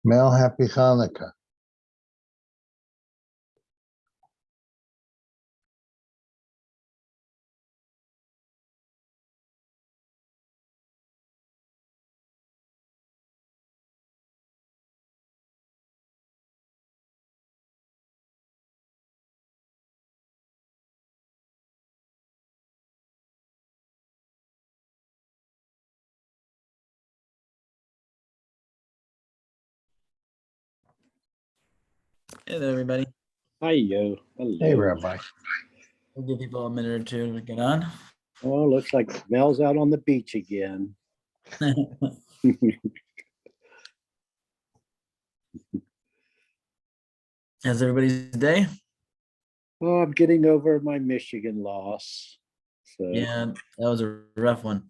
Mel, happy Hanukkah. Hey there, everybody. Hi, yo. Hello. Hey, Rabbi. We'll give people a minute or two to get on. Oh, looks like Mel's out on the beach again. How's everybody's day? Oh, I'm getting over my Michigan loss. So Yeah, that was a rough one.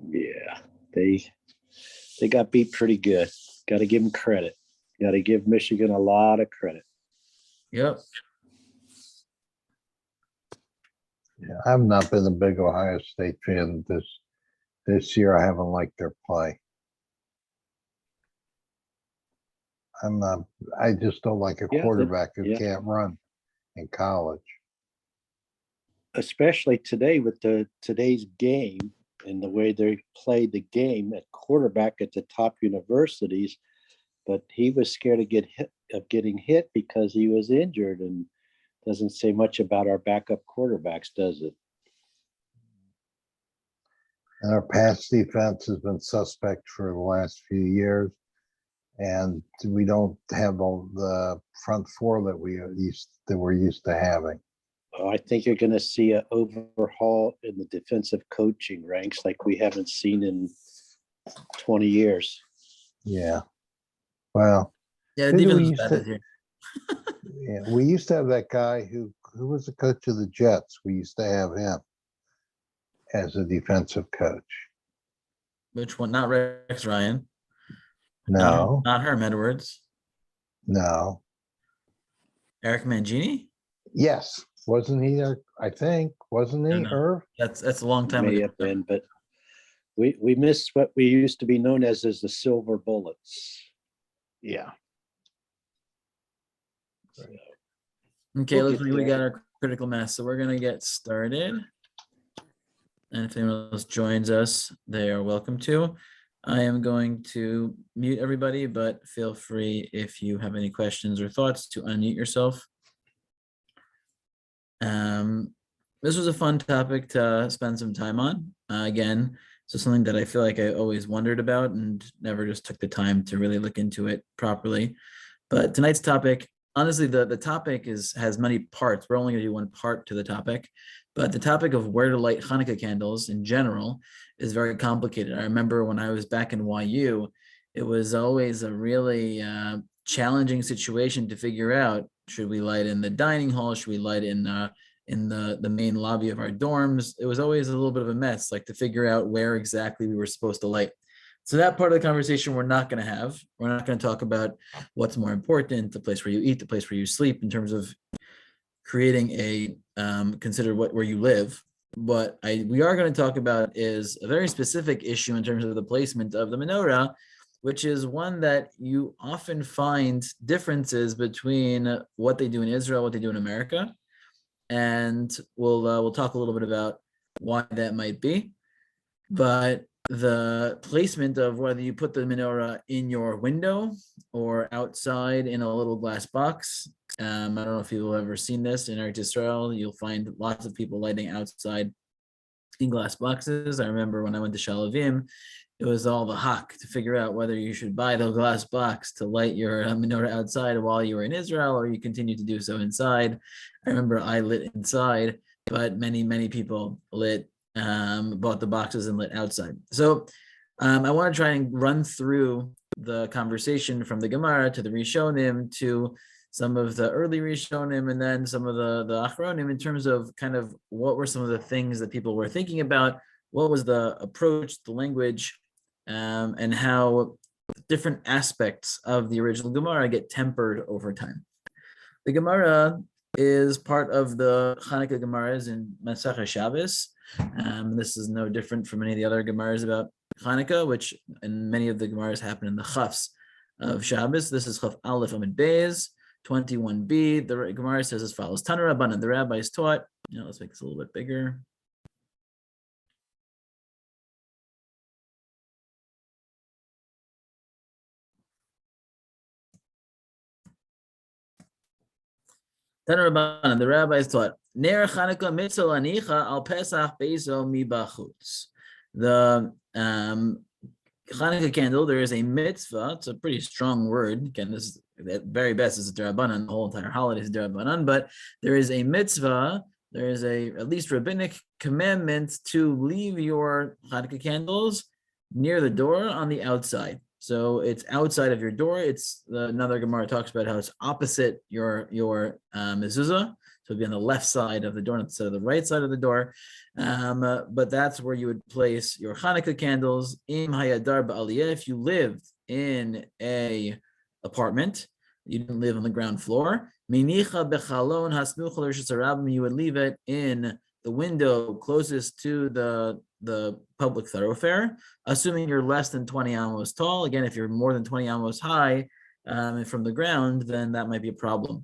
yeah, they got beat pretty good. Got to give them credit. Got to give Michigan a lot of credit. Yep. Yeah, I've not been a big Ohio State fan this year. I haven't liked their play. I just don't like a quarterback who can't run in college. Especially today with today's game and the way they played the game at quarterback at the top universities. But he was scared of getting hit because he was injured, and doesn't say much about our backup quarterbacks, does it? And our pass defense has been suspect for the last few years. And we don't have the front four that we're used to having. I think you're going to see an overhaul in the defensive coaching ranks like we haven't seen in 20 years. Yeah. Well, yeah, the defense is bad this year. Yeah, we used to have that guy who was the coach of the Jets. We used to have him as a defensive coach. Which one? Not Rex Ryan. No. Not Herm Edwards. No. Eric Mangini? Yes. Wasn't he there? I think. Wasn't he? Herb? That's a long time ago. May have been, but we missed what we used to be known as the silver bullets. Yeah. So, okay, looks like we got our critical mass. So we're gonna get started. And if anyone else joins us, they are welcome to. I am going to mute everybody, but feel free if you have any questions or thoughts to unmute yourself. This was a fun topic to spend some time on. Again, so something that I feel like I always wondered about and never just took the time to really look into it properly. But tonight's topic, honestly, the topic has many parts. We're only going to do one part to the topic, but the topic of where to light Hanukkah candles in general is very complicated. I remember when I was back in YU, it was always a really challenging situation to figure out, should we light in the dining hall? Should we light in the main lobby of our dorms? It was always a little bit of a mess, like to figure out where exactly we were supposed to light. So that part of the conversation we're not going to have. We're not going to talk about what's more important, the place where you eat, the place where you sleep, in terms of creating a consider where you live. What we are going to talk about is a very specific issue in terms of the placement of the menorah, which is one that you often find differences between what they do in Israel, what they do in America. And we'll talk a little bit about why that might be. But the placement of whether you put the menorah in your window or outside in a little glass box. I don't know if you've ever seen this in Eretz Israel. You'll find lots of people lighting outside in glass boxes. I remember when I went to Shalavim, it was all the hack to figure out whether you should buy the glass box to light your menorah outside while you were in Israel, or you continue to do so inside. I remember I lit inside, but many people bought the boxes and lit outside. So I want to try and run through the conversation from the Gemara to the Rishonim to some of the early Rishonim and then some of the Achronim in terms of kind of what were some of the things that people were thinking about, what was the approach, the language, and how different aspects of the original Gemara get tempered over time. The Gemara is part of the Hanukkah Gemaras in Masechah Shabbos. This is no different from any of the other Gemaras about Hanukkah, which in many of the Gemaras happen in the Chafs of Shabbos. This is Chaf Aleph Amid Beis 21b. The Gemara says as follows: Tana Rabbanan, the rabbis taught. Let's make this a little bit bigger. Tana Rabbanan, the rabbis taught. Ner Chanukah mitzvah lanicha al Pesach bezo mibachutz. The Hanukkah candle, there is a mitzvah. It's a pretty strong word. Again, this is at very best is a D'Rabbanan. The whole entire holiday is D'Rabbanan, but there is a mitzvah. There is a at least rabbinic commandment to leave your Hanukkah candles near the door on the outside. So it's outside of your door. It's another Gemara talks about how it's opposite your mezuzah. So it'd be on the left side of the door instead of the right side of the door. But that's where you would place your Hanukkah candles. Im hayadar ba'aliyah. If you lived in a apartment, you didn't live on the ground floor. Minicha bechalon hasmuch l'rishus harabim. You would leave it in the window closest to the public thoroughfare, assuming you're less than 20 amos tall. Again, if you're more than 20 amos high from the ground, then that might be a problem.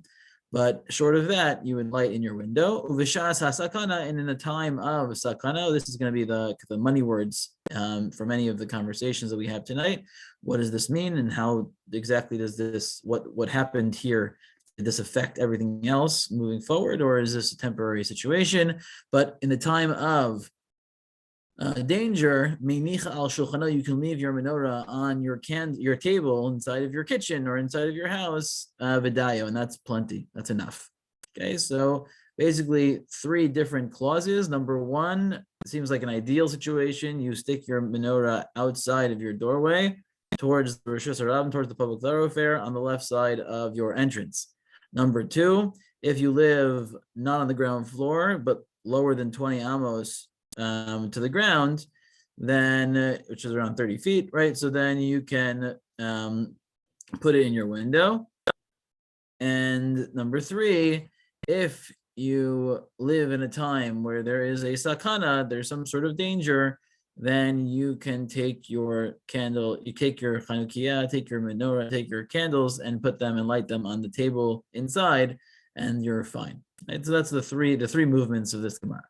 But short of that, you would light in your window. Uvishas hasakana, and in the time of sakana, this is going to be the money words for many of the conversations that we have tonight. What does this mean, and how exactly does this, what happened here, did this affect everything else moving forward, or is this a temporary situation? But in the time of danger, minicha al shulchano, you can leave your menorah on your table inside of your kitchen or inside of your house, vidayo, and that's plenty. That's enough. Okay, so basically 3 different clauses. Number 1, it seems like an ideal situation. You stick your menorah outside of your doorway towards the Rishus Harabim, towards the public thoroughfare on the left side of your entrance. Number 2, if you live not on the ground floor, but lower than 20 amos to the ground, then which is around 30 feet, right? So then you can put it in your window. And number 3, if you live in a time where there is a sakana, there's some sort of danger, then you can take your candle, you take your chanukiah, take your menorah, take your candles and put them and light them on the table inside, and you're fine. Right? So that's the three movements of this Gemara.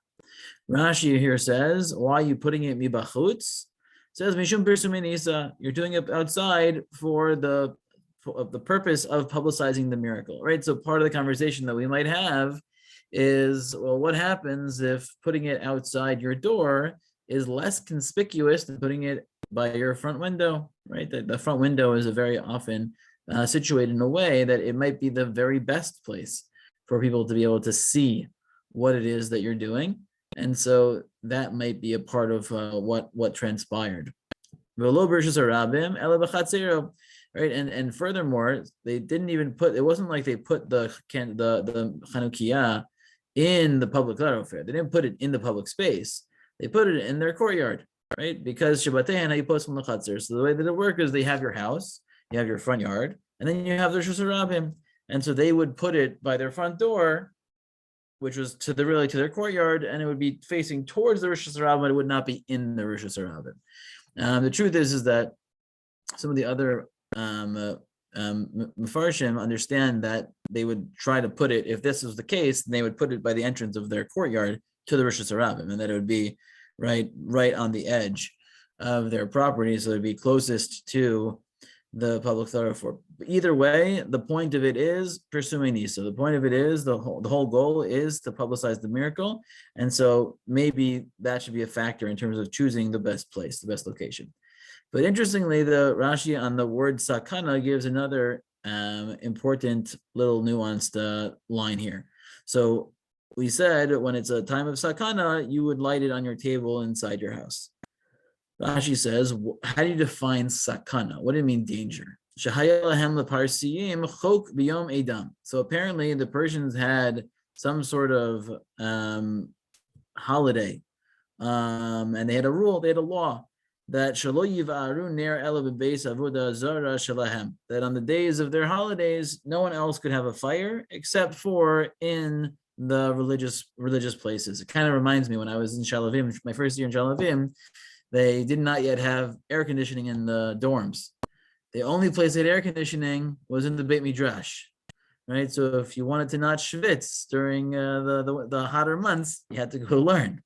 Rashi here says, why are you putting it mibachutz? Says mishum pirsumei nisa. You're doing it outside for the purpose of publicizing the miracle, right? So part of the conversation that we might have is, well, what happens if putting it outside your door is less conspicuous than putting it by your front window, right? The front window is a very often situated in a way that it might be the very best place for people to be able to see what it is that you're doing. And so that might be a part of what transpired. Right, and furthermore, they didn't even put. It wasn't like they put the Chanukiah in the public thoroughfare. They didn't put it in the public space. They put it in their courtyard, right? Because Shabbatein you post from the Chatzar. So the way that it works is they have your house, you have your front yard, and then you have the Rishus Harabim. And so they would put it by their front door, which was to their courtyard, and it would be facing towards the Rishus Harabim, but it would not be in the Rishus Harabim. The truth is that some of the other Mefarshim understand that they would try to put it, if this was the case, they would put it by the entrance of their courtyard to the Rishus Harabim, and that it would be right on the edge of their property, so it'd be closest to the public thoroughfare. But either way, the point of it is pirsumei nisa. The point of it is the whole goal is to publicize the miracle, and so maybe that should be a factor in terms of choosing the best place, the best location. But interestingly, the Rashi on the word sakana gives another important little nuanced line here. So we said when it's a time of sakana, you would light it on your table inside your house. Rashi says, how do you define sakana? What do you mean danger? So apparently the Persians had some sort of holiday, and they had a rule, they had a law, that that on the days of their holidays, no one else could have a fire except for in the religious places. It kind of reminds me when I was in Shalavim, my first year in Shalavim, they did not yet have air conditioning in the dorms. The only place they had air conditioning was in the Beit Midrash, right? So if you wanted to not schwitz during the hotter months, you had to go learn,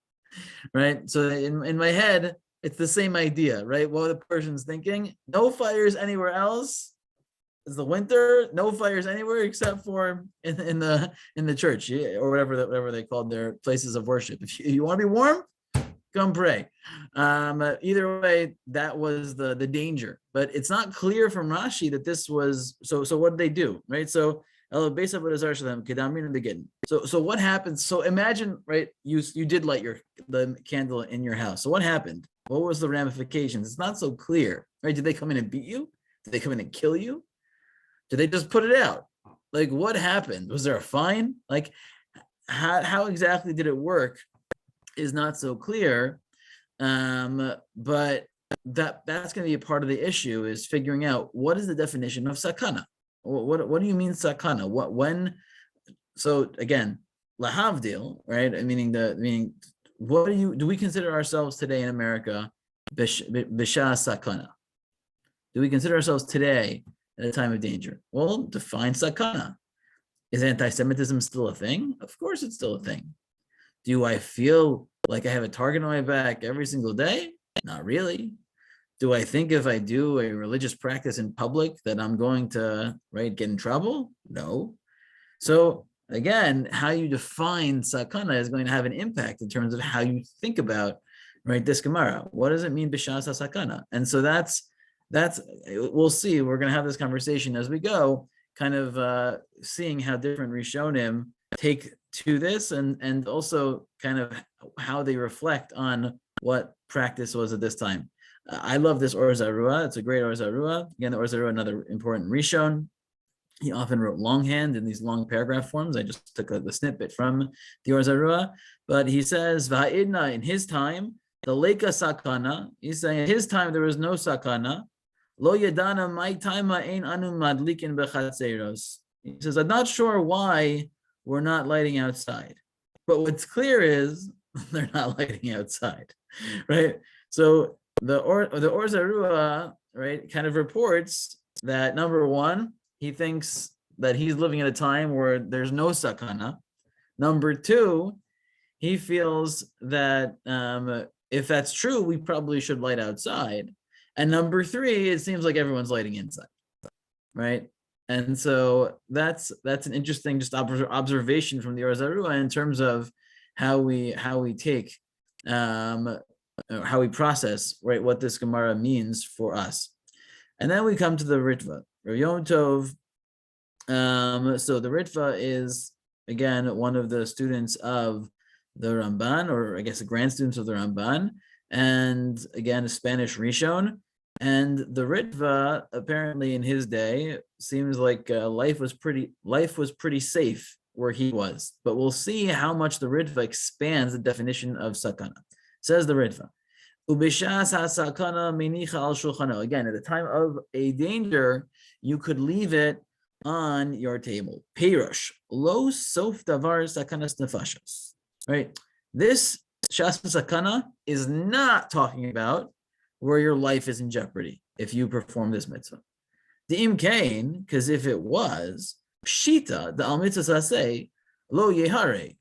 right? So in my head, it's the same idea, right? What the person's thinking: no fires anywhere else. It's the winter, no fires anywhere except for in the church, or whatever they called their places of worship. If you want to be warm, come pray. Either way, that was the danger. But it's not clear from Rashi that this was so. So what did they do, right? So so what happens? So imagine, right? You did light the candle in your house. So what happened? What was the ramifications? It's not so clear, right? Did they come in and beat you? Did they come in and kill you? Did they just put it out? Like, what happened? Was there a fine? Like, how exactly did it work? Is not so clear. But that's going to be a part of the issue, is figuring out what is the definition of sakana. What do you mean sakana? When? So again, lahavdil, right? Meaning, what do we consider ourselves today in America? Bisha sakana. Do we consider ourselves today at a time of danger? Well, define sakana. Is anti-Semitism still a thing? Of course it's still a thing. Do I feel like I have a target on my back every single day? Not really. Do I think if I do a religious practice in public that I'm going to, right, get in trouble? No. So again, how you define sakana is going to have an impact in terms of how you think about, right, this Gemara. What does it mean b'shas sakana? And so that's we'll see. We're going to have this conversation as we go, kind of seeing how different Rishonim take to this, and also kind of how they reflect on what practice was at this time. I love this Or Zarua. It's a great Or Zarua. Again, the Or Zarua, another important Rishon. He often wrote longhand in these long paragraph forms. I just took the snippet from the Or Zarua. But he says, Va'idna, in his time, the Leka Sakana, he's saying in his time there was no Sakana. Lo Yadana, my time ain anu madlikin bechatzeros. He says, I'm not sure why we're not lighting outside. But what's clear is they're not lighting outside, right? So the Or Zarua, right, kind of reports that, number one, he thinks that he's living at a time where there's no sakana. Number two, he feels that if that's true, we probably should light outside. And number three, it seems like everyone's lighting inside, right? And so that's an interesting just observation from the Or Zarua in terms of how we take how we process, right, what this Gemara means for us. And then we come to the Ritva, Rav Yom Tov. So the Ritva is, again, one of the students of the Ramban, or I guess the grand students of the Ramban, and again, a Spanish Rishon. And the Ritva, apparently in his day, seems like life was pretty safe where he was. But we'll see how much the Ritva expands the definition of sakana. Says the Ritva, Ubishas ha-sakana menicha al shulchano. Again, at the time of a danger, you could leave it on your table. Peirosh, lo sof davar sakanas nefashos. Right? This shas sakana is not talking about where your life is in jeopardy if you perform this mitzvah. The imkain, because if it was, pshita, the al mitzvah say, lo yeharek.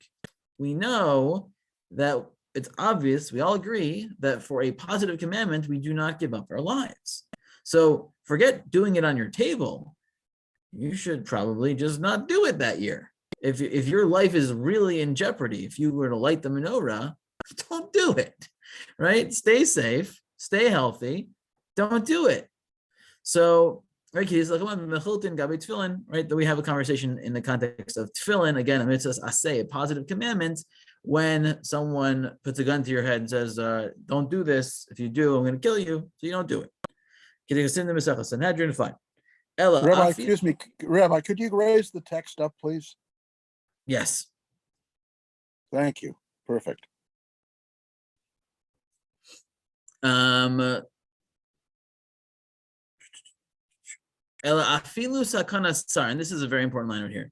We know that it's obvious, we all agree, that for a positive commandment, we do not give up our lives. So forget doing it on your table. You should probably just not do it that year. If your life is really in jeopardy, if you were to light the menorah, don't do it, right? Stay safe, stay healthy, don't do it. So, right, that we have a conversation in the context of tefillin, again, a mitzvah aseh, a positive commandment. When someone puts a gun to your head and says, don't do this, if you do, I'm going to kill you, so you don't do it. Sanhedrin, fine. Rabbi, excuse me, Rabbi, could you raise the text up, please? Yes. Thank you. Perfect. Ela afilu sakana tsar, and this is a very important line right here.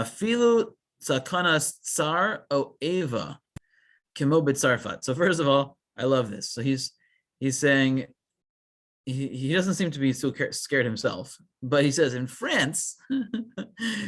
Afilu sakana tsar o eva kimo b'tzarfat. So first of all, I love this. So he's saying he doesn't seem to be so scared himself, but he says in France,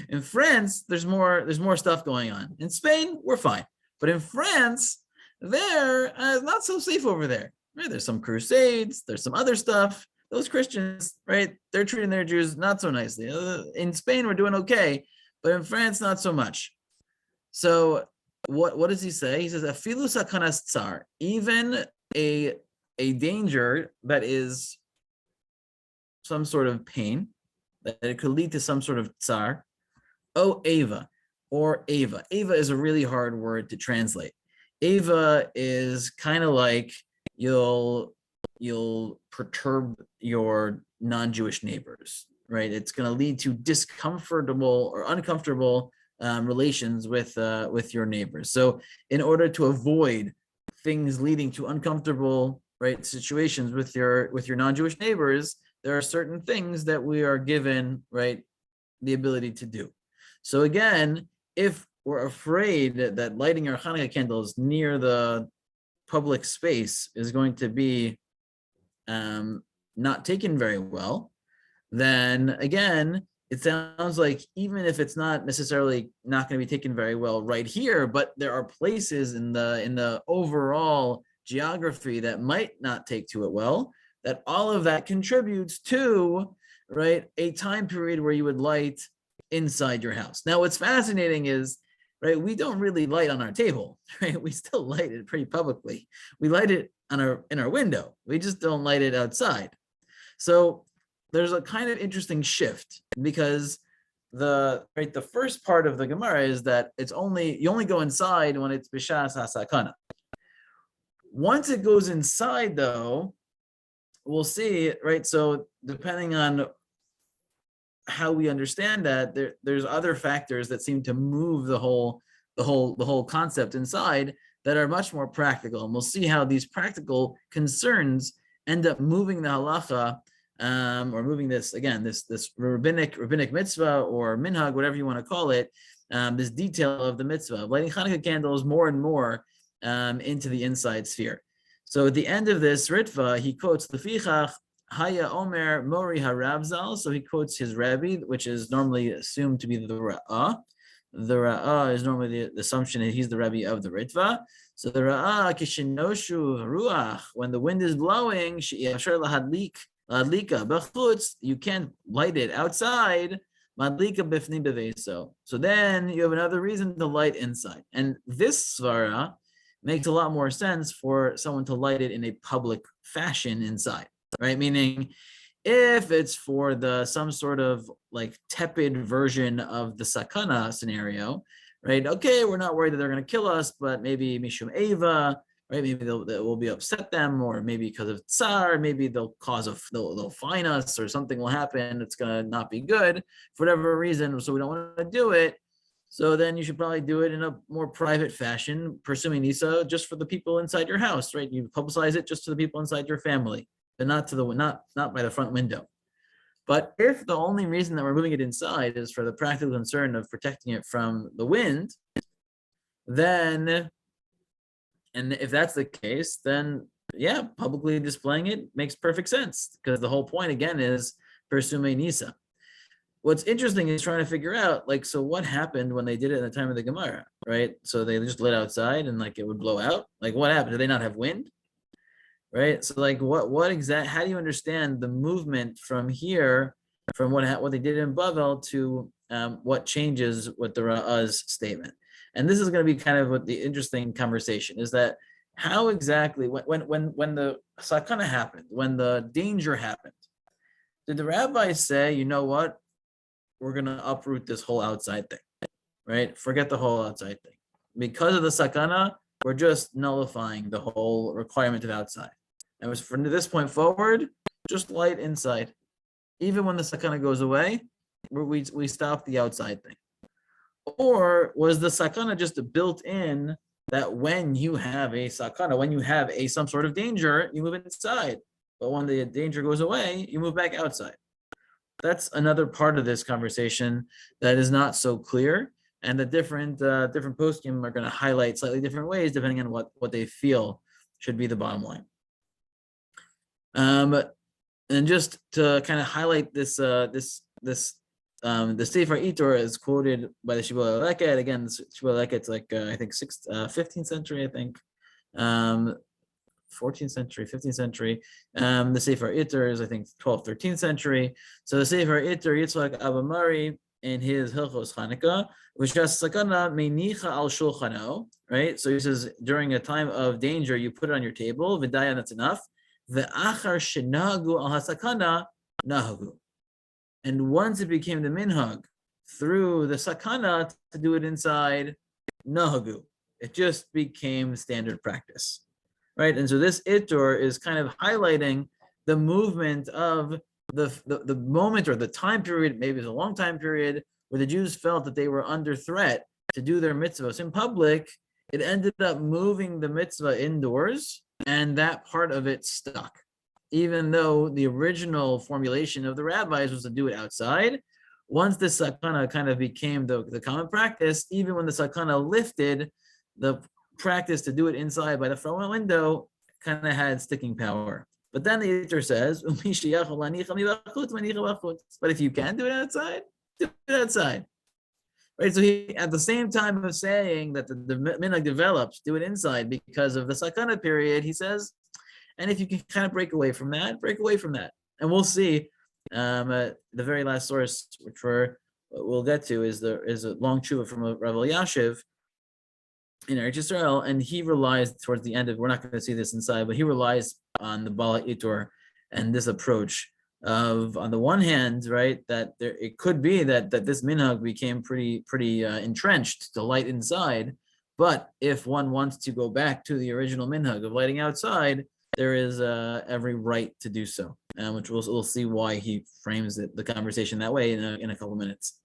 in France, there's more stuff going on. In Spain, we're fine, but in France, they're not so safe over there. Right? There's some crusades, there's some other stuff. Those Christians, right? They're treating their Jews not so nicely. In Spain, we're doing okay, but in France, not so much. So what does he say? He says, "Afilu sakanas tsar," even a danger that is some sort of pain, that it could lead to some sort of tsar. Oh, Ava, or Ava. Ava is a really hard word to translate. Ava is kind of like you'll perturb your non-Jewish neighbors, right? It's going to lead to discomfortable or uncomfortable relations with your neighbors. So in order to avoid things leading to uncomfortable, right, situations with your non-Jewish neighbors, there are certain things that we are given, right, the ability to do. So again, if we're afraid that lighting our Hanukkah candles near the public space is going to be not taken very well, then again, it sounds like even if it's not necessarily not going to be taken very well right here, but there are places in the overall geography that might not take to it well, that all of that contributes to, right, a time period where you would light inside your house. Now, what's fascinating is, right, we don't really light on our table, right? We still light it pretty publicly. We light it in our window. We just don't light it outside. So there's a kind of interesting shift, because the first part of the Gemara is that you only go inside when it's b'shas hasakana. Once it goes inside, though, we'll see, right? So depending on how we understand that, there's other factors that seem to move the whole concept inside that are much more practical, and we'll see how these practical concerns end up moving the halacha, or moving this rabbinic mitzvah or minhag, whatever you want to call it, this detail of the mitzvah of lighting Hanukkah candles more and more into the inside sphere. So at the end of this ritva, he quotes the Lefichach Haya Omer Mori Harabzal. So he quotes his Rabbi, which is normally assumed to be the Ra'ah. The Ra'ah is normally the assumption that he's the Rabbi of the Ritva. So the Ra'ah Kishinoshu Ruach, when the wind is blowing, you can't light it outside. So then you have another reason to light inside. And this svara makes a lot more sense for someone to light it in a public fashion inside, right? Meaning, if it's for some sort of like tepid version of the sakana scenario, right? Okay, we're not worried that they're going to kill us, but maybe mishum eva, right? Maybe we'll be upset them, or maybe because of tsar, maybe they'll fine us, or something will happen. It's going to not be good for whatever reason, so we don't want to do it. So then you should probably do it in a more private fashion, pursuing Nisa, just for the people inside your house, right? You publicize it just to the people inside your family, but not by the front window. But if the only reason that we're moving it inside is for the practical concern of protecting it from the wind, then, and if that's the case, then yeah, publicly displaying it makes perfect sense, because the whole point again is pursuing Nisa. What's interesting is trying to figure out, like, so what happened when they did it in the time of the Gemara, right? So they just lit outside and like it would blow out. Like, what happened? Did they not have wind? Right? So like, how do you understand the movement from here, from what they did in Bavel to what changes with the Ra'ah's statement? And this is going to be kind of what the interesting conversation is, that how exactly, when the sakana happened, when the danger happened, did the rabbis say, you know what, we're going to uproot this whole outside thing, right? Forget the whole outside thing. Because of the sakana, we're just nullifying the whole requirement of outside. And was from this point forward, just light inside. Even when the sakana goes away, we stop the outside thing. Or was the sakana just built in that when you have a sakana, when you have some sort of danger, you move inside. But when the danger goes away, you move back outside. That's another part of this conversation that is not so clear, and the different poskim are going to highlight slightly different ways depending on what they feel should be the bottom line. And just to kind of highlight this, the Sefer Itor is quoted by the Shibboleth Leket. Again, the Shibboleth Leket's like I think 15th century, I think, 14th century, 15th century. The Sefer Itor is I think 12th, 13th century. So the Sefer Itor Yitzchak Abamari in his Hilchos Chanukah, which has sakana meinicha al shulchano, right? So he says during a time of danger, you put it on your table. V'dayan, that's enough. Ve'achar shenagu al hasakana nahagu. And once it became the minhag through the sakana to do it inside, nahagu. It just became standard practice, right? And so this itur is kind of highlighting the movement of the moment or the time period, maybe it's a long time period, where the Jews felt that they were under threat to do their mitzvahs in public. It ended up moving the mitzvah indoors, and that part of it stuck. Even though the original formulation of the rabbis was to do it outside, once the sakana kind of became the common practice, even when the sakana lifted, the practice to do it inside by the front window kind of had sticking power. But then the Yitter says, but if you can do it outside, do it outside. Right? So he, at the same time of saying that the minhag develops, do it inside because of the sakana period, he says, and if you can kind of break away from that, break away from that. And we'll see. The very last source, which we'll get to, is a long tshuva from a Rabbi Yashiv in Eretz Yisrael, and he relies towards the end of, we're not going to see this inside, but he relies on the Bala Itur and this approach of, on the one hand, right, that there it could be that this minhag became pretty entrenched to light inside, but if one wants to go back to the original minhag of lighting outside, there is every right to do so, which we'll see why he frames the conversation that way in a couple minutes.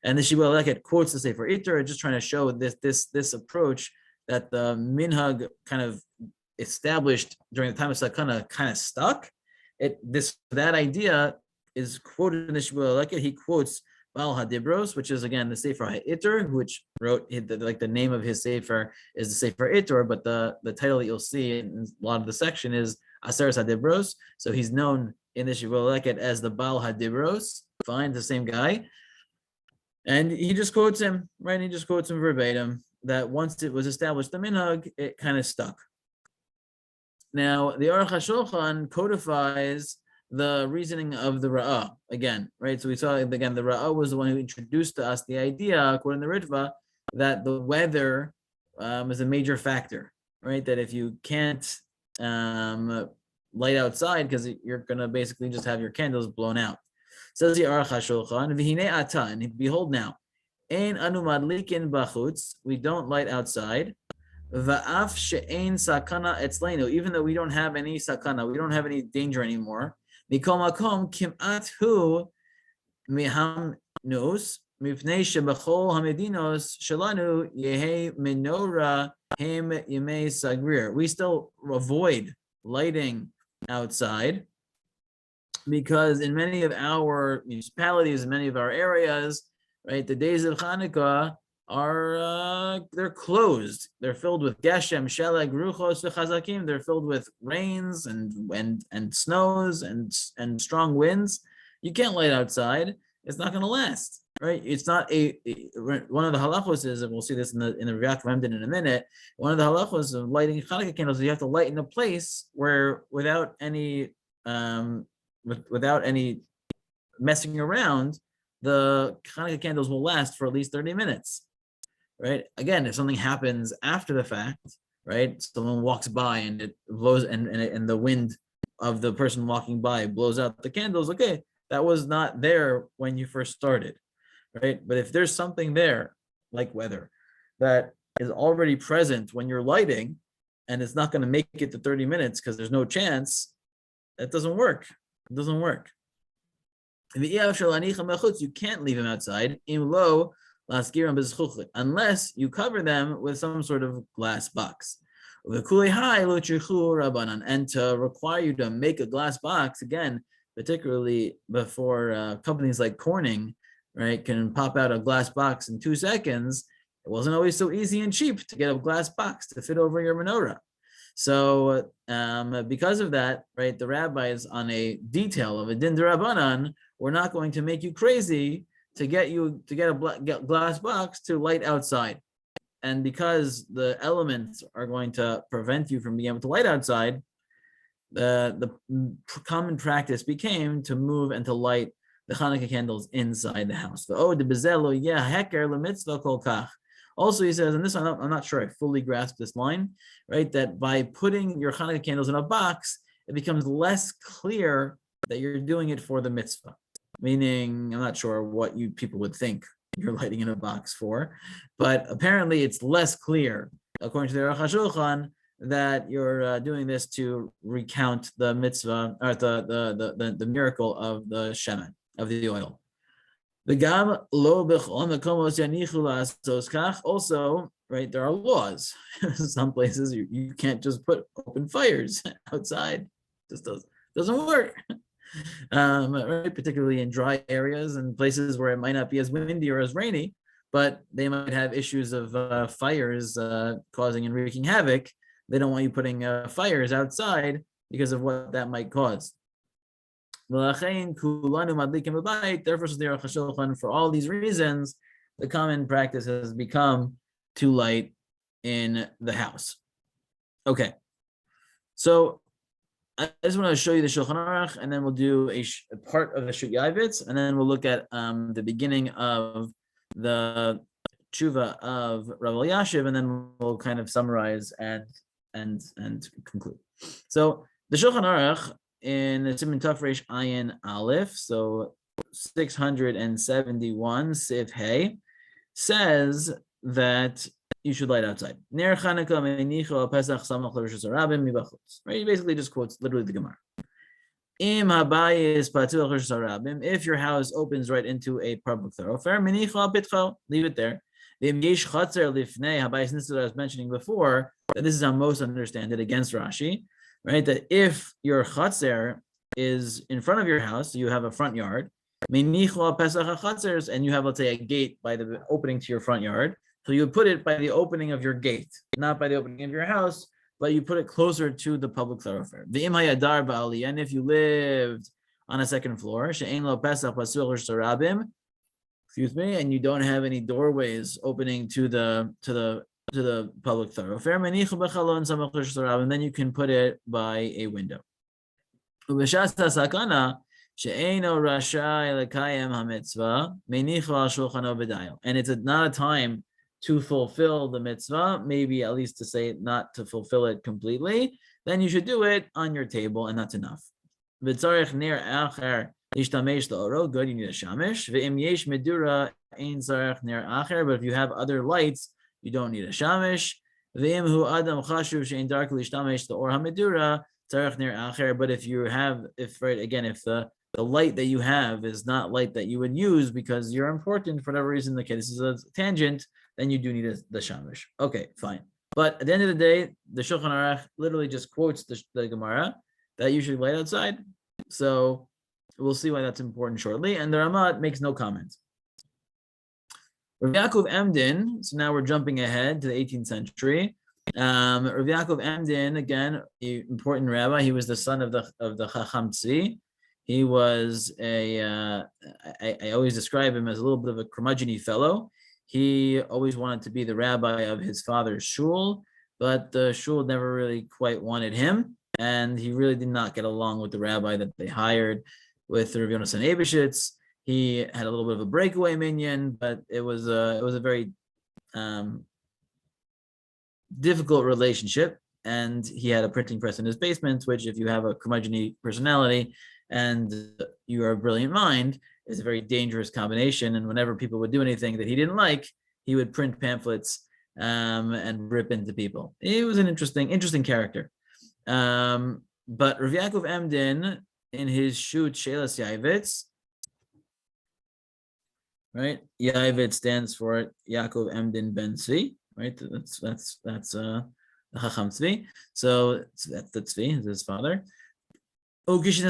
And the Shibboleth Leket quotes the Sefer Itur, just trying to show this approach that the minhag kind of established during the time of sakana kind of stuck. That idea is quoted in the Shibboleth Leket. He quotes Baal HaDibros, which is again the Sefer HaItur, which wrote the name of his Sefer is the Sefer Itur, but the title that you'll see in a lot of the section is Aseres HaDibros. So he's known in the Shibboleth Leket as the Baal HaDibros. Fine, the same guy. And he just quotes him, right? He just quotes him verbatim that once it was established the minhag, it kind of stuck. Now, the Aruch HaShulchan codifies the reasoning of the Ra'ah again, right? So we saw again, the Ra'ah was the one who introduced to us the idea, according to the Ritva, that the weather is a major factor, right? That if you can't light outside, because you're going to basically just have your candles blown out. Says the Aruch HaShulchan, v'hinei ata, and behold now, ein anu madlikin bachutz, we don't light outside, va'af she'ein sakana etzleinu, even though we don't have any sakana, we don't have any danger anymore, mikol makom kim'at hu miham nos, mipnei shebachol hamedinos shelanu yehe menorah hem yemei sagrir. We still avoid lighting outside, because in many of our municipalities, in many of our areas, right, the days of Hanukkah are they're closed. They're filled with geshem, sheleg, ruchos, v'chazakim. They're filled with rains and snows and strong winds. You can't light outside. It's not going to last, right? It's not one of the halachos is, and we'll see this in the Riyat Remden in a minute. One of the halachos of lighting Hanukkah candles, you have to light in a place where without any messing around, the Hanukkah candles will last for at least 30 minutes, right? Again, if something happens after the fact, right? Someone walks by and it blows, and the wind of the person walking by blows out the candles, okay, that was not there when you first started, right? But if there's something there, like weather, that is already present when you're lighting, and it's not going to make it to 30 minutes because there's no chance, that doesn't work. It doesn't work. You can't leave them outside unless you cover them with some sort of glass box. And to require you to make a glass box, again, particularly before companies like Corning, right, can pop out a glass box in 2 seconds, it wasn't always so easy and cheap to get a glass box to fit over your menorah. So because of that, right, the rabbis on a detail of a din d'Rabbanan, we're not going to make you crazy to get a glass box to light outside. And because the elements are going to prevent you from being able to light outside, the common practice became to move and to light the Hanukkah candles inside the house. Also, he says, and this I'm not sure I fully grasp this line, right? That by putting your Hanukkah candles in a box, it becomes less clear that you're doing it for the mitzvah. Meaning, I'm not sure what you people would think you're lighting in a box for, but apparently it's less clear, according to the Aruch HaShulchan, that you're doing this to recount the mitzvah or the miracle of the shemen, of the oil. Also, right, there are laws. Some places you can't just put open fires outside. Just doesn't work. Right, particularly in dry areas and places where it might not be as windy or as rainy, but they might have issues of fires causing and wreaking havoc. They don't want you putting fires outside because of what that might cause. Therefore, for all these reasons, the common practice has become to light in the house. Okay, so I just want to show you the Shulchan Aruch, and then we'll do a part of the Shut Yavitz, and then we'll look at the beginning of the tshuva of Rav Elyashiv, and then we'll kind of summarize and conclude. So the Shulchan Aruch in the Siman Tov Reish Ayin Aleph, so 671 Siv Hey, says that you should light outside. Ner Chanukah meinicho Pesach samach l'Rosh Hashanah mibachutz. Right, he basically just quotes literally the Gemara. Im habayis patuach Rosh Hashanah. If your house opens right into a public thoroughfare, meinicho pitcho, leave it there. V'im yesh chatzer lifnei habayis. This is what I was mentioning before, that this is how most understand it against Rashi, right? That if your chatzer is in front of your house, you have a front yard, meinicho pesach chatzers, and you have, let's say, a gate by the opening to your front yard. So you would put it by the opening of your gate, not by the opening of your house, but you put it closer to the public thoroughfare. And if you lived on a second floor, and you don't have any doorways opening to the public thoroughfare, and then you can put it by a window. And it's not a time to fulfill the mitzvah, maybe at least to say not to fulfill it completely, then you should do it on your table, and that's enough. Good, you need a shamish. But if you have other lights, you don't need a shamish. But if the light that you have is not light that you would use because you're important for whatever reason, okay, this is a tangent, then you do need the shamish. Okay, fine. But at the end of the day, the Shulchan Aruch literally just quotes the Gemara that you should light outside. So we'll see why that's important shortly. And the Ramah makes no comments. Rav Yaakov Emden, so now we're jumping ahead to the 18th century. Rav Yaakov Emden, again, an important rabbi. He was the son of the Chacham Tzvi. He was I always describe him as a little bit of a curmudgeon fellow. He always wanted to be the rabbi of his father's shul, but the shul never really quite wanted him, and he really did not get along with the rabbi that they hired, with Rav Yonasan Eibeshitz. He had a little bit of a breakaway minyan, but it was a very difficult relationship, and he had a printing press in his basement, which, if you have a curmudgeon personality and you are a brilliant mind, is a very dangerous combination. And whenever people would do anything that he didn't like, he would print pamphlets and rip into people. He was an interesting character. But Rav Yaakov Emden, in his shoot Shelas Yavitz, right? Yavitz stands for Yaakov Emden Ben Tzvi, right? That's the Chacham Tzvi. So that's the Tzvi, is his father. So he says,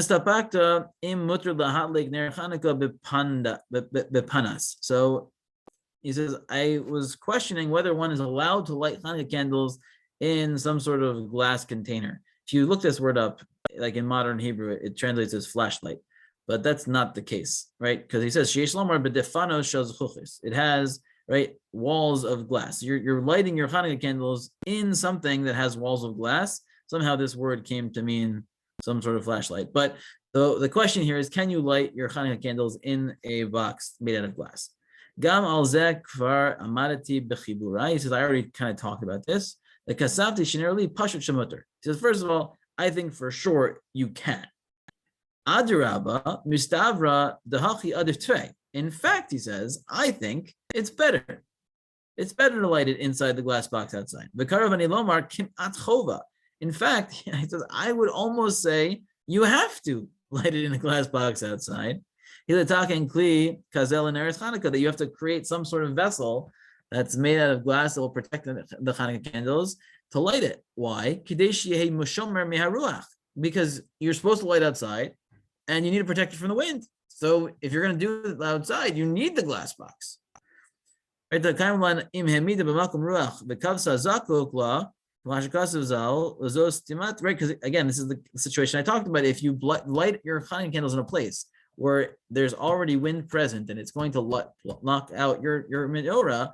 I was questioning whether one is allowed to light Hanukkah candles in some sort of glass container. If you look this word up, like in modern Hebrew, it translates as flashlight, but that's not the case, right? Because he says Sheish Lomar b'defanos shel zuchuchis. It has, right, walls of glass. You're lighting your Hanukkah candles in something that has walls of glass. Somehow this word came to mean some sort of flashlight. But the question here is, can you light your Hanukkah candles in a box made out of glass? Gam al zeh kvar amadati b'chibura. He says, I already kind of talked about this. The kasavti shenarli pashut shemuter. He says, first of all, I think for sure you can. Adiraba mustavra dahachi adif tvei. In fact, he says, I think it's better. It's better to light it inside the glass box outside. V'karavani lomar kimat chova. In fact, he says, I would almost say you have to light it in a glass box outside. That you have to create some sort of vessel that's made out of glass that will protect the Hanukkah candles to light it. Why? Because you're supposed to light outside and you need to protect it from the wind. So if you're going to do it outside, you need the glass box. Right? Right, because again, this is the situation I talked about. If you light your Hanukkah candles in a place where there's already wind present and it's going to knock out your menorah,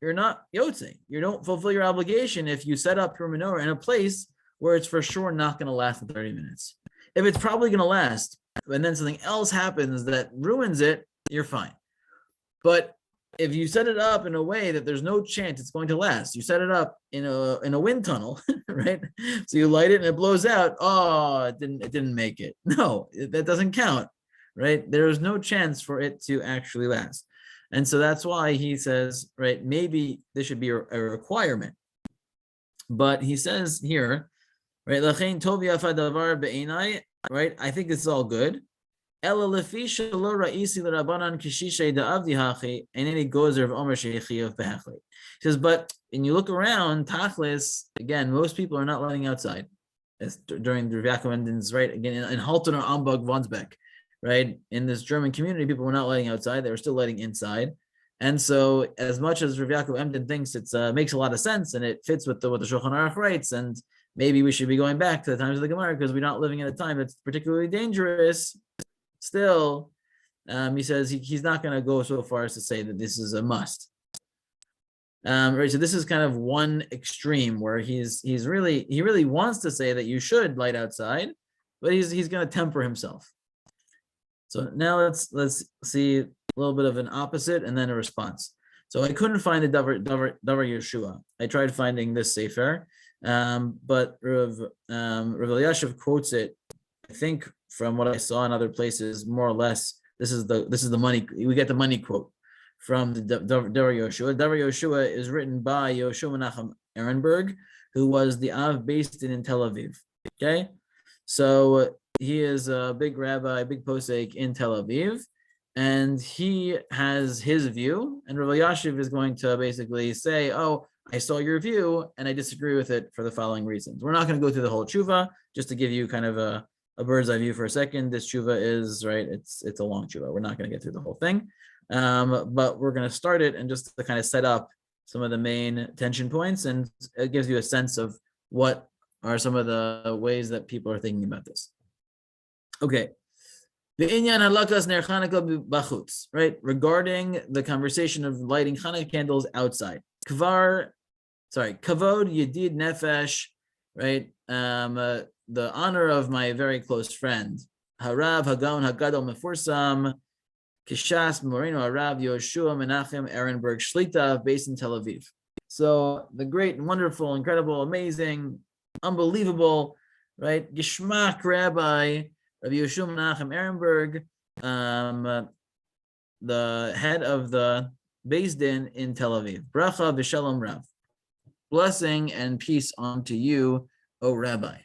you're not yotzei. You don't fulfill your obligation if you set up your menorah in a place where it's for sure not going to last for 30 minutes. If it's probably going to last, and then something else happens that ruins it, you're fine. But if you set it up in a way that there's no chance it's going to last, you set it up in a wind tunnel, right? So you light it and it blows out. Oh, it didn't make it. No, that doesn't count, right? There is no chance for it to actually last. And so that's why he says, right, maybe this should be a requirement. But he says here, right, right, I think this is all good. He says, but when you look around, Tachlis, again, most people are not lighting outside. It's during the Rabbi Emden's, right? Again, in Halton or Ambach, Wandsbeck, right? In this German community, people were not lighting outside; they were still lighting inside. And so, as much as Rabbi Emden thinks it makes a lot of sense and it fits with what the Shulchan Aruch writes, and maybe we should be going back to the times of the Gemara because we're not living at a time that's particularly dangerous. Still, he says he's not going to go so far as to say that this is a must. Right, so this is kind of one extreme where he really wants to say that you should light outside, but he's going to temper himself. So now let's see a little bit of an opposite and then a response. So I couldn't find a Davar Yeshua. I tried finding this sefer, but Rav Elyashiv quotes it, I think, from what I saw in other places, more or less, this is the money. We get the money quote from the Davar Yoshua. Davar Yoshua is written by Yoshua Menachem Ehrenberg, who was the Av based in Tel Aviv. Okay, so he is a big rabbi, big posek in Tel Aviv, and he has his view. And Rav Elyashiv is going to basically say, "Oh, I saw your view, and I disagree with it for the following reasons." We're not going to go through the whole tshuva, just to give you kind of a bird's eye view for a second. This tshuva is, right, it's a long tshuva. We're not going to get through the whole thing, but we're going to start it and just to kind of set up some of the main tension points, and it gives you a sense of what are some of the ways that people are thinking about this. Okay. The inyan halakas ner Chanukah b'chutz, right? Regarding the conversation of lighting Chanukah candles outside. Kavod yedid nefesh, right? The honor of my very close friend, Harav Hagon Hagadol Mefursam, Kishas Moreno Harav Yoshua Menachem Ehrenberg Shlita, based in Tel Aviv. So the great, wonderful, incredible, amazing, unbelievable, right? Gishmak Rabbi of Yoshua Menachem Ehrenberg, the head of the Beis Din in Tel Aviv. Bracha v'shalom Rav. Blessing and peace unto you, O Rabbi.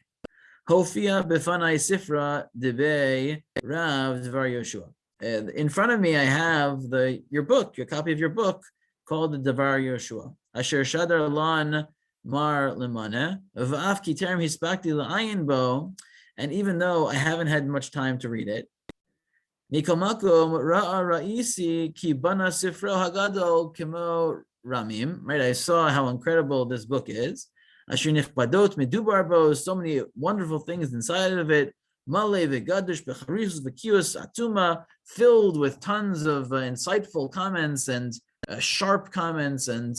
Hofia befanai sifra debei Rav Dvar Yoshua. In front of me, I have your copy of your book called the Dvar Yoshua. Asher shadar lan mar lemane v'af ki terem hispakti la'ayin bo. And even though I haven't had much time to read it, Mikol makom ra'a ra'isi ki bana sifro hagadol kemo ramim. Right, I saw how incredible this book is. Asher nichbadot medubar bo, so many wonderful things inside of it. Male vegadush becharizus v'kius atuma, filled with tons of insightful comments and sharp comments and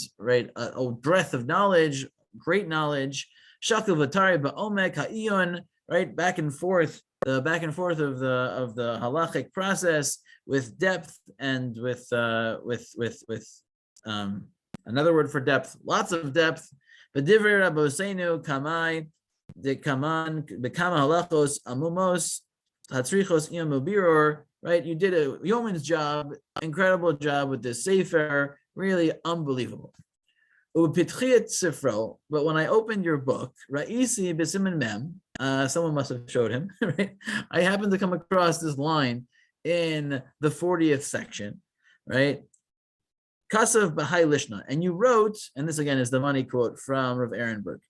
a breadth of knowledge, great knowledge. Shakil v'tari ba'omek ha'iyon, right, back and forth of the halachic process with depth and with another word for depth, lots of depth. V'divrei Rabbeinu kamai dekaman bekama halachos amumos hatzrichos iyam, right? You did a yeoman's job, incredible job with this sefer, really unbelievable. Sifro, but when I opened your book, Ra'isi b'siman mem, someone must have showed him, right? I happened to come across this line in the 40th section, right? Kasav b'hai lishna, and you wrote, and this again is the money quote from Rav Ehrenberg.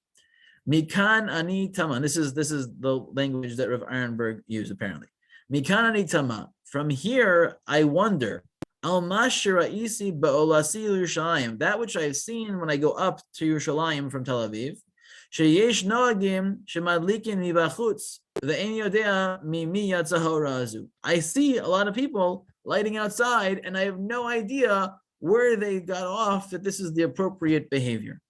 Mikan ani tama. This is the language that Rav Ehrenberg used apparently. Mikan ani tama. From here, I wonder. Al mashiraisi ba'olasi Yerushalayim, that which I've seen when I go up to Yerushalayim from Tel Aviv. Sheyesh noagim shemadlikin mibachutz ve'en yodea mimi yatzahora azu. I see a lot of people lighting outside, and I have no idea where they got off that this is the appropriate behavior.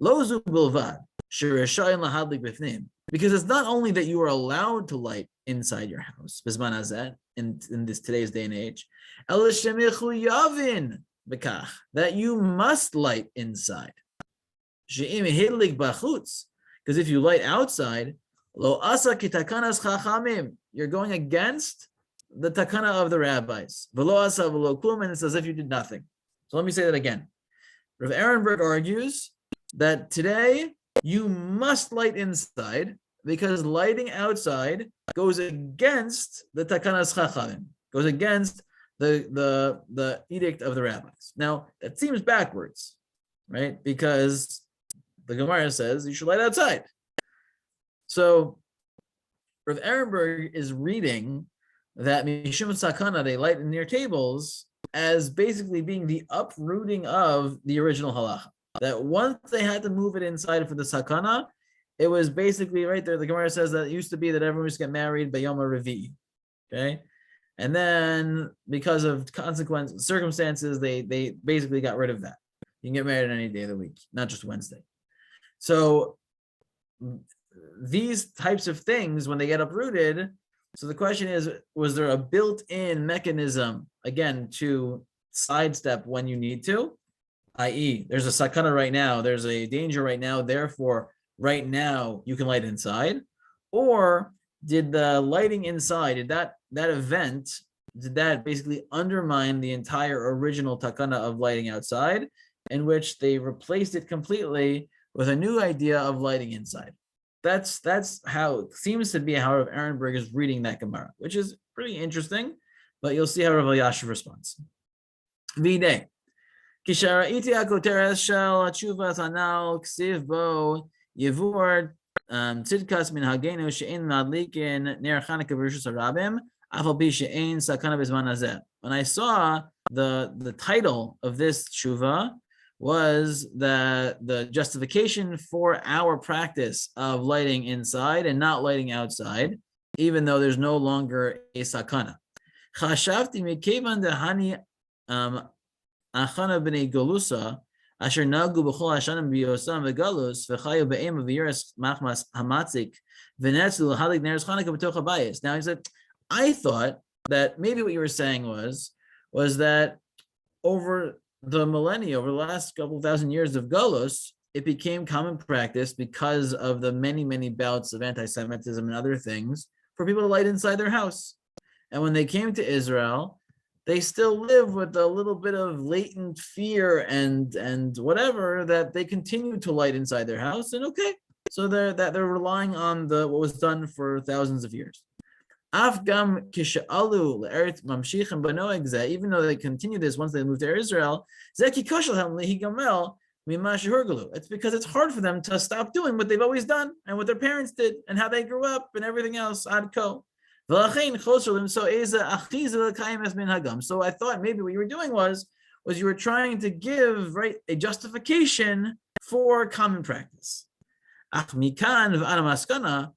Lozu bilvad shereshayin lahadlik b'fnim, because it's not only that you are allowed to light inside your house, bisman hazeh, in this today's day and age, that you must light inside. Because if you light outside, you're going against the takana of the rabbis. And it's as if you did nothing. So let me say that again. Rav Ehrenberg argues that today you must light inside because lighting outside goes against the takanas chachamim, goes against the edict of the rabbis. Now that seems backwards, right? Because the Gemara says you should light outside. So Rav Ehrenberg is reading that mishum sakana, they light near tables, as basically being the uprooting of the original halacha. That once they had to move it inside for the sakana, it was basically right there. The Gemara says that it used to be that everyone used to get married by Yom Revi, okay, and then because of circumstances, they basically got rid of that. You can get married any day of the week, not just Wednesday. So these types of things, when they get uprooted, so the question is, was there a built-in mechanism again to sidestep when you need to, i.e., there's a sakana right now, there's a danger right now, therefore right now you can light inside? Or did the lighting inside, did that event, did that basically undermine the entire original takana of lighting outside, in which they replaced it completely with a new idea of lighting inside? That's how it seems to be how Rav Ehrenberg is reading that Gemara, which is pretty interesting, but you'll see how Rav Elyashiv responds. V'nei kishara'iti hakoteres shel tshuvas hanal ksiv bo yevur tzidkas min hagenu she'en madlikin ner Chanukah v'rishus harabim afal pi she'en sakana b'zman hazeh. When I saw the title of this tshuva was the justification for our practice of lighting inside and not lighting outside, even though there's no longer a sakana. Chashavti mikevan dehani achana b'nei golusa asher nagu b'chol hashanim b'yosam v'galus v'chayu be'em v'yiras machmas hamatzik v'netzu l'halik neres Chanukah b'toch habayis. Now he said, I thought that maybe what you were saying was that over the millennia, over the last couple thousand years of Galus, it became common practice because of the many, many bouts of anti-Semitism and other things for people to light inside their house. And when they came to Israel, they still live with a little bit of latent fear and whatever, that they continue to light inside their house. And okay, so they're relying on what was done for thousands of years. Even though they continue this once they move to Israel, it's because it's hard for them to stop doing what they've always done and what their parents did and how they grew up and everything else. So I thought maybe what you were doing was you were trying to give a justification for common practice. Ach mikan v'ana maskana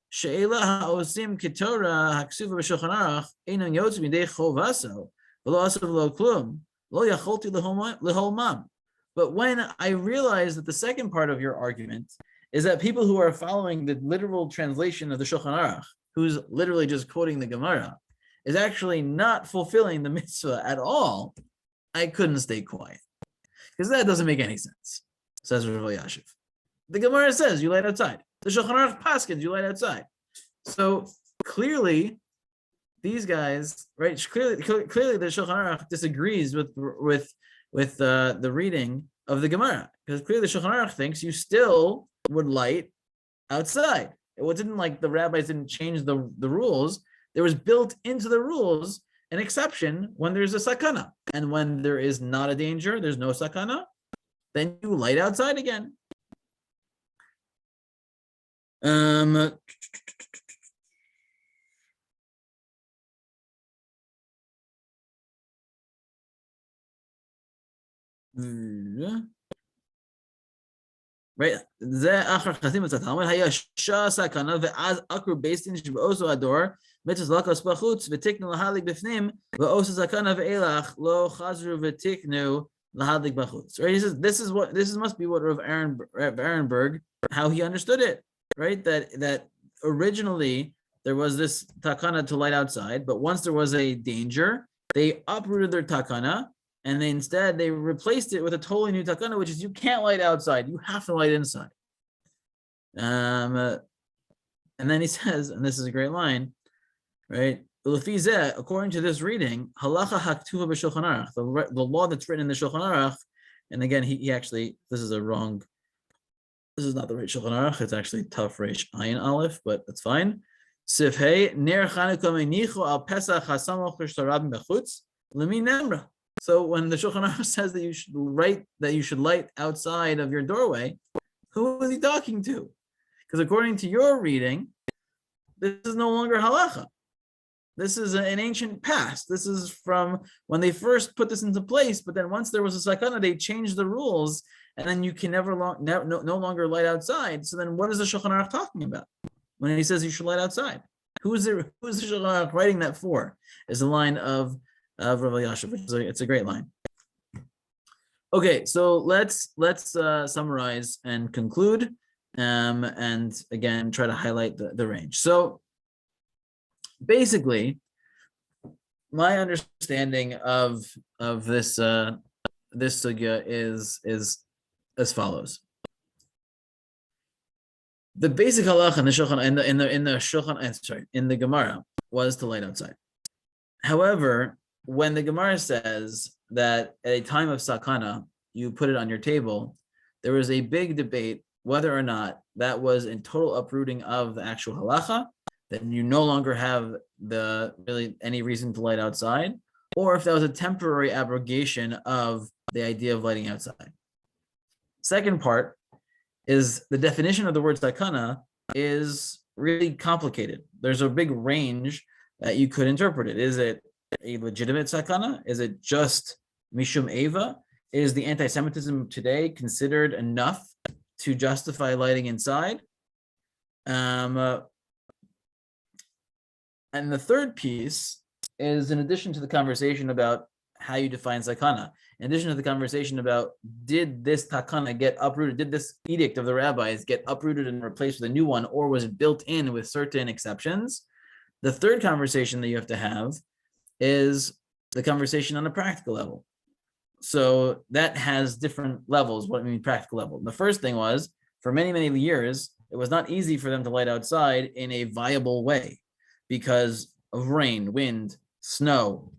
she'ela ha'osim ketorah haksuva b'shulchan aruch einam yotz midei chovaso v'lo asav lo klum lo yacholti leholmam. But when I realized that the second part of your argument is that people who are following the literal translation of the Shulchan Aruch, who's literally just quoting the Gemara, is actually not fulfilling the mitzvah at all, I couldn't stay quiet. Because that doesn't make any sense, says Rav Elyashiv. The Gemara says you light outside. The Shulchan Aruch paskins you light outside. So clearly, these guys, right? Clearly, the Shulchan Aruch disagrees with the reading of the Gemara, because clearly the Shulchan Aruch thinks you still would light outside. It didn't like the rabbis didn't change the rules. There was built into the rules an exception when there's a sakana, and when there is not a danger, there's no sakana, then you light outside again. Right. זה אחר חסים מצאתה. אומר, היה סכנה, ואז עקרו בייסטין שבאוסו הדור, מצווה לקוס בחוץ, ותקנו להדליק בפנים, ואוסו סכנה ואילך, לא חזרו ותקנו להדליק בחוץ. Right? He says, this must be what Rav Ehrenberg, how he understood it, right? That originally there was this takana to light outside, but once there was a danger, they uprooted their takana, and instead they replaced it with a totally new takana, which is you can't light outside, you have to light inside. And then he says, and this is a great line, right? According to this reading, halacha haktuva b'shulchan aruch, the law that's written in the Shulchan Aruch, and again, he actually, this is not the right Shulchan Aruch, it's actually Taf Reish Ayin Aleph, but that's fine. Sifhei ner Chanukah meinichu al Pesach hasamoch l'shtarabim bechutz l'mi nemra. So when the Shulchan Aruch says that you should light outside of your doorway, who is he talking to? Because according to your reading, this is no longer halacha. This is an ancient past. This is from when they first put this into place, but then once there was a sakana, they changed the rules, and then you can no longer light outside. So then what is the Shulchan Aruch talking about when he says you should light outside? Who is the Shulchan Aruch writing that for? Is the line of Rav Elyashiv. It's a great line. Okay, so let's summarize and conclude, and again try to highlight the range. So basically, my understanding of this sugya is as follows. The basic halacha in the Shulchan in the Gemara was to light outside. However, when the Gemara says that at a time of sakana, you put it on your table, there was a big debate whether or not that was in total uprooting of the actual halacha, then you no longer have any reason to light outside, or if that was a temporary abrogation of the idea of lighting outside. Second part is the definition of the word sakana is really complicated. There's a big range that you could interpret it. Is it a legitimate sakana? Is it just mishum eva? Is the anti-Semitism today considered enough to justify lighting inside? And the third piece is, in addition to the conversation about how you define sakana, in addition to the conversation about did this takana get uprooted, did this edict of the rabbis get uprooted and replaced with a new one, or was it built in with certain exceptions? The third conversation that you have to have is the conversation on a practical level. So that has different levels. What I mean practical level. The first thing was, for many, many years, it was not easy for them to light outside in a viable way because of rain, wind, snow,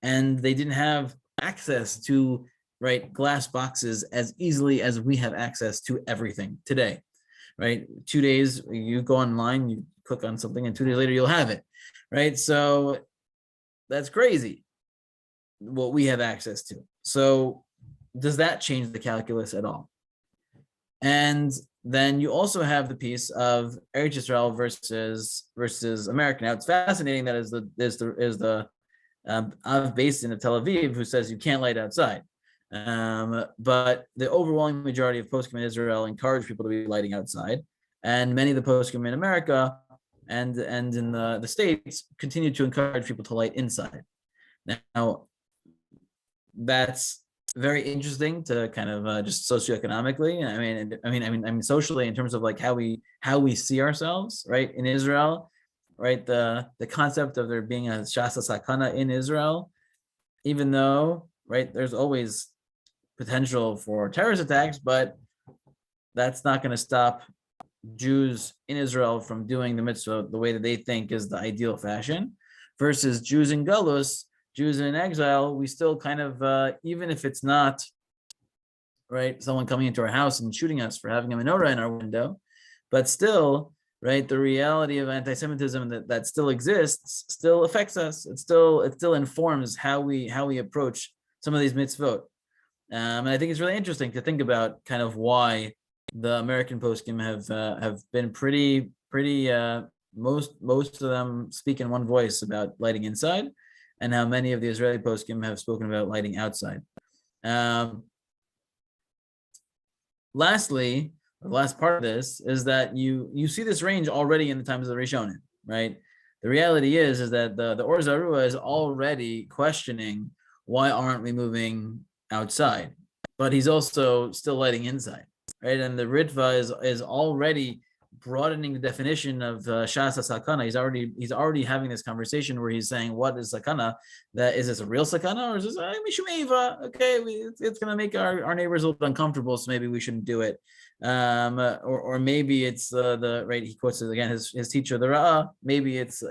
and they didn't have access to glass boxes as easily as we have access to everything today, right? 2 days, you go online, you click on something, and 2 days later you'll have it, right? So that's crazy what we have access to. So does that change the calculus at all? And then you also have the piece of Eretz Yisrael versus America. Now it's fascinating that is the Av based in Tel Aviv who says you can't light outside. But the overwhelming majority of poskim in Israel encourage people to be lighting outside, and many of the poskim in America and in the States continue to encourage people to light inside. Now, that's very interesting to kind of just socioeconomically. I mean, socially, in terms of like how we see ourselves, right? In Israel, right? The concept of there being a shasa sakana in Israel, even though, right, there's always potential for terrorist attacks, but that's not going to stop Jews in Israel from doing the mitzvah the way that they think is the ideal fashion, versus Jews in Galus, Jews in exile. We still kind of, even if it's not, right, someone coming into our house and shooting us for having a menorah in our window, but still, right, the reality of anti-Semitism that still exists still affects us. It still informs how we approach some of these mitzvot. And I think it's really interesting to think about kind of why the American poskim have been pretty most of them speak in one voice about lighting inside, and how many of the Israeli poskim have spoken about lighting outside. Lastly, the last part of this is that you see this range already in the times of the Rishonim, right? The reality is that the Or Zarua is already questioning, why aren't we moving outside? But he's also still lighting inside, right? And the Ritva is already broadening the definition of Shasa Sakana. He's already having this conversation where he's saying, what is Sakana? That is this a real Sakana, or is this Mishumeva? Okay, it's going to make our neighbors a little bit uncomfortable, so maybe we shouldn't do it. Or maybe it's the right. He quotes it again. His teacher, the Ra'ah. Maybe it's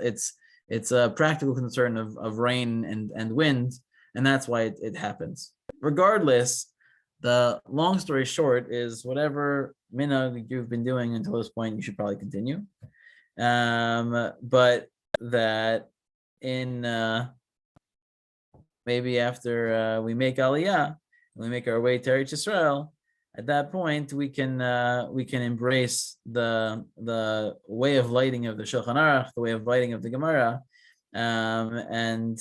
a practical concern of rain and wind, and that's why it happens. Regardless, the long story short is whatever minhag you've been doing until this point, you should probably continue. But that in maybe after we make Aliyah and we make our way to Eretz Yisrael, at that point we can embrace the way of lighting of the Shulchan Aruch, the way of lighting of the Gemara, and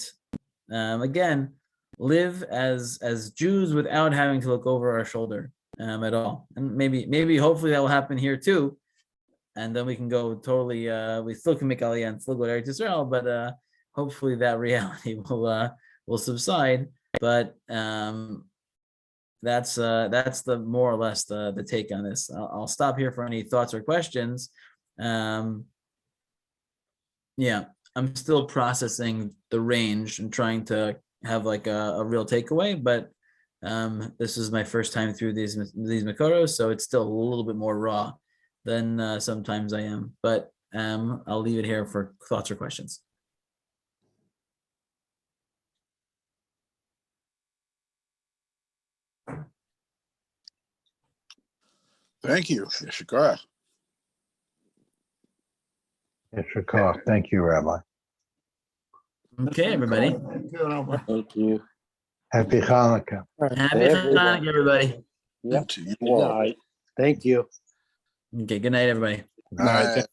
again, live as Jews without having to look over our shoulder at all. And maybe hopefully that will happen here too, and then we can go totally. We still can make Aliyah and still go to Eretz Yisrael, but hopefully that reality will subside. But that's the more or less the take on this. I'll stop here for any thoughts or questions. Yeah, I'm still processing the range and trying to have like a real takeaway, but this is my first time through these Makoros, so it's still a little bit more raw than sometimes I am. But I'll leave it here for thoughts or questions. Thank you. Yeshikar. Yeshikar. Thank you, Rabbi. Okay, everybody. Thank you. Happy Hanukkah. Happy Hanukkah, everybody. Yep. To you Good all. night. Thank you. Okay, good night, everybody. All right. Night.